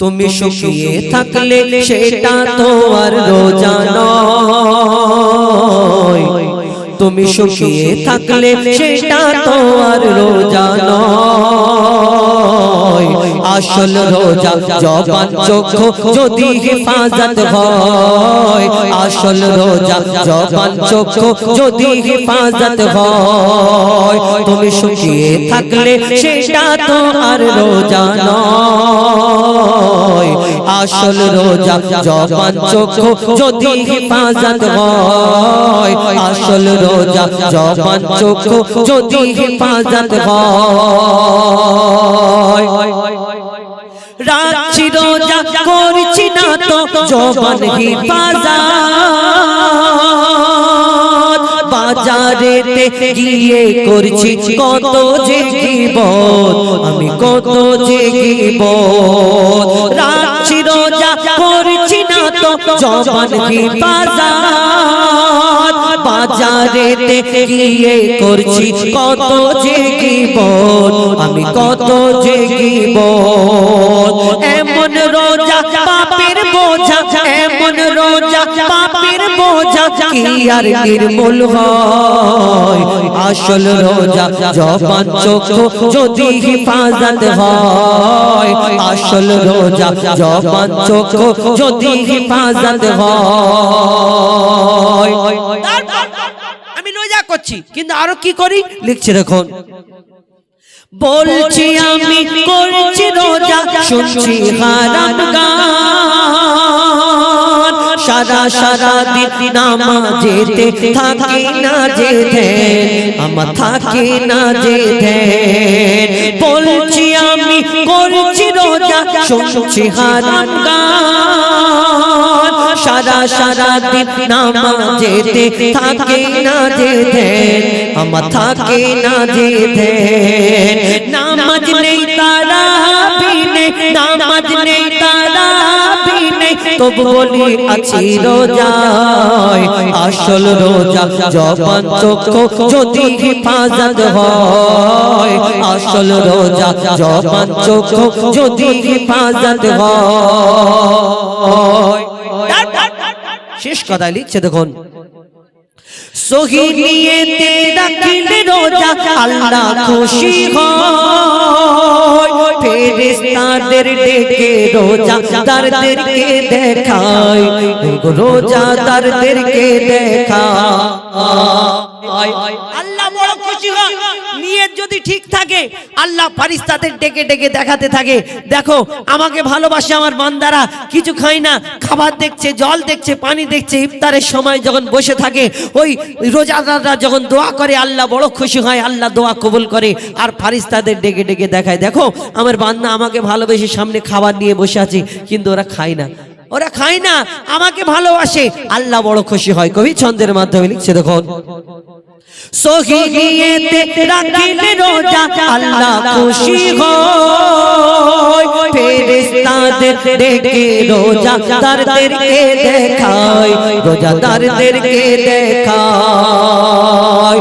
তুমি শুকিয়ে থাকলে সেটা তো আর রোজা নয়, তুমি শুকিয়ে থাকলে সেটা তো আর রোজা নয়। আসল রোজা জবান চক্ষু যদি হেফাজত হয়, আসল রোজা জবান চক্ষু যদি হেফাজত হয়। তুমি শুকিয়ে থাকলে সেটা তো আর রোজা নয়, আসল রোজা জবান চক্ষু যদি হেফাজত হয়, আসল রোজা জবান চক্ষু যদি হেফাজত হয়। রাখছি রোজা করছি না তো জবান হেফাজত, বাজারেতে গিয়ে করছি কত যে গীবত, আমি কত যে গীবত। রাখছি রোজা করছি না তো জবান হেফাজত, বাজারেতে গিয়ে করছি কত যে গীবত, আমি কত যে গীবত। এমন রোজা পাপের বোঝা, এমন রোজা পাপের বোঝা কি আর নির্মূল হয়। আসল রোজা জবান চক্ষু যদি হেফাজত হয়, আসল রোজা জবান চক্ষু যদি হেফাজত হয়। আমি রোজা করছি কিন্তু আরো কি করি লিখছে দেখুন। বলছি আমি করছি রোজা, শুনছি হারাম গান, সারা সারা দিন নামাজেতে থাকি না যে ধ্যান, আমার থাকি না যে ধ্যান। বলছি আমি করছি রোজা, শুনছি হারাম গান, সারা সারা দিন নামাজেতে থাকি না যে ধ্যান, আমার থাকি না যে ধ্যান। নামাজ নেই তারাবি নেই, নামাজ নেই তারাবি নেই, তবু বলি আছি রোজায়। আসল রোজা জবান চক্ষু যদি হেফাজত হয়, আসল রোজা জবান চক্ষু যদি হেফাজত হয়। শেষ কথায় লিখছে দেখুন। সহি নিয়তে রাখলে রোজা আল্লাহ খুশি হয়, ফেরেশতাদের ডেকে রোজাদারদেরকে দেখায়, রোজাদারদেরকে দেখায়। আল্লাহ বড় খুশি হয়। নিয়ত যদি ঠিক থাকে আল্লাহ ফেরেশতাদের ডেকে ডেকে দেখাতে থাকে, দেখো আমাকে ভালোবাসে আমার বান্দারা, কিছু খায় না, খাবার দেখছে, জল দেখছে, পানি দেখছে। ইফতারের সময় যখন বসে থাকে ওই রোজাদাররা যখন দোয়া করে আল্লাহ বড় খুশি হয়, আল্লাহ দোয়া কবুল করে। আর ফেরেশতাদের ডেকে ডেকে দেখায়, দেখো আমার বান্দা আমাকে ভালোবেসে সামনে খাবার নিয়ে বসে আছে, কিন্তু ওরা খায় না, ওরা খায় না, আমাকে ভালোবাসে, আল্লাহ বড় খুশি হয়। কবি ছন্দের মাধ্যমে লিখছে দেখুন। সহি নিয়তে রাখলে রোজা আল্লাহ খুশি হয়, ফেরেশতাদের ডেকে রোজাদারদেরকে দেখায়, রোজাদারদেরকে দেখায়।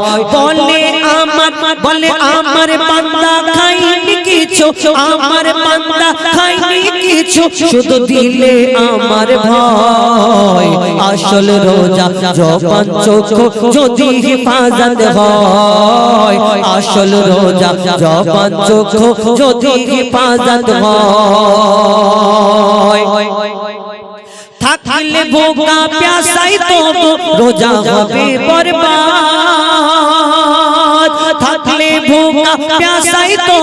বলে আমার বান্দা খায়নি কিছু, আমার বান্দা খায়নি কিছু, শুধু দিলে আমার ভয়। আসল রোজা জবান চক্ষু যদি হেফাজত হয়, আসল রোজা জবান চক্ষু যদি হেফাজত হয়। থাকলে ভোকা প্যাসাই তো রোজা হবে বরবাদ, থাকলে ভোকা প্যাসাই তো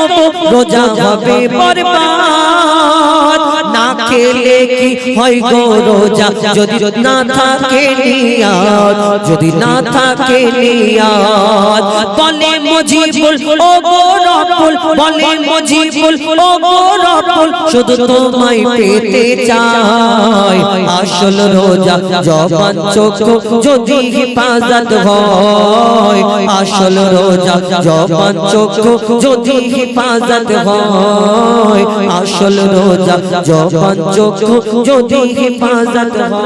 রোজা হবে বরবাদ। না খেলে কি হয় গো রোজা যদি না থাকে নিয়াত, যদি না থাকে নিয়াত। বলে মুজিবুল ও গো রব্বুল, বলে মুজিবুল ও গো রব্বুল, শুধু তোমায় পেতে চাই। আসল রোজা জবান চক্ষু যদি হেফাজত হয়, আসল রোজা জবান চক্ষু যদি হেফাজত হয়, আসল রোজা জবান চক্ষু যদি হেফাজত হয়।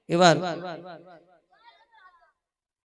এবার